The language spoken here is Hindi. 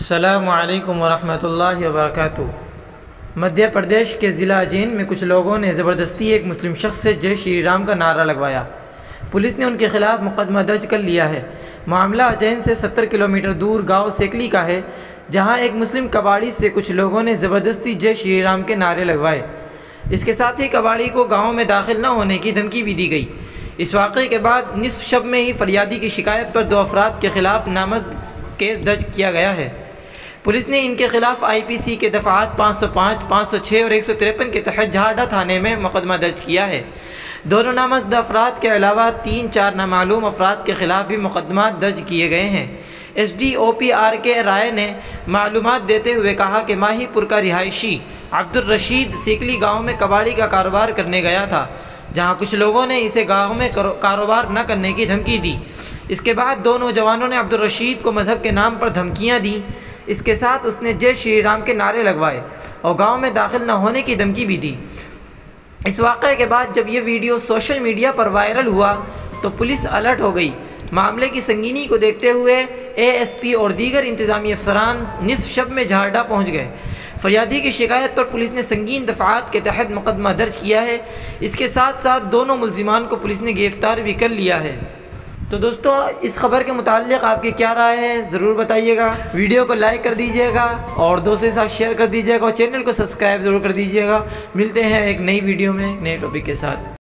अस्सलामु अलैकुम वरहमतुल्लाहि वबरकातुहू। मध्य प्रदेश के ज़िला उज्जैन में कुछ लोगों ने ज़बरदस्ती एक मुस्लिम शख्स से जय श्री राम का नारा लगवाया। पुलिस ने उनके खिलाफ मुकदमा दर्ज कर लिया है। मामला उज्जैन से 70 किलोमीटर दूर गांव सेकली का है, जहां एक मुस्लिम कबाड़ी से कुछ लोगों ने ज़बरदस्ती जय श्री राम के नारे लगवाए। इसके साथ ही कबाड़ी को गाँव में दाखिल न होने की धमकी भी दी गई। इस वाक़े के बाद निस्फ शब में ही फरियादी की शिकायत पर 2 अफराद के खिलाफ नामजद केस दर्ज किया गया है। पुलिस ने इनके खिलाफ IPC के दफ़ात 505, 506 और 153 के तहत झाड़ा थाने में मुकदमा दर्ज किया है। दोनों नामजद अफराद के अलावा 3-4 नामालूम अफराद के खिलाफ भी मुकदमा दर्ज किए गए हैं। SDOP RK राय ने मालूमात देते हुए कहा कि माहीपुर का रिहायशी अब्दुल रशीद सेकली गाँव में कबाड़ी का कारोबार करने गया था, जहां कुछ लोगों ने इसे गाँव में कारोबार न करने की धमकी दी। इसके बाद 2 नौजवानों ने अब्दुल रशीद को मजहब के नाम पर धमकियां दी। इसके साथ उसने जय श्री राम के नारे लगवाए और गांव में दाखिल न होने की धमकी भी दी। इस वाक़े के बाद जब ये वीडियो सोशल मीडिया पर वायरल हुआ तो पुलिस अलर्ट हो गई। मामले की संगीनी को देखते हुए ASP और दीगर इंतज़ामी अफसरान निस्फ शब में झारडा पहुँच गए। फरियादी की शिकायत पर पुलिस ने संगीन दफ़ात के तहत मुकदमा दर्ज किया है। इसके साथ साथ दोनों मुल्ज़िमान को पुलिस ने गिरफ़्तार भी कर लिया है। तो दोस्तों, इस खबर के मुताल्लिक़ आपकी क्या राय है ज़रूर बताइएगा। वीडियो को लाइक कर दीजिएगा और दोस्तों के साथ शेयर कर दीजिएगा और चैनल को सब्सक्राइब ज़रूर कर दीजिएगा। मिलते हैं एक नई वीडियो में नए टॉपिक के साथ।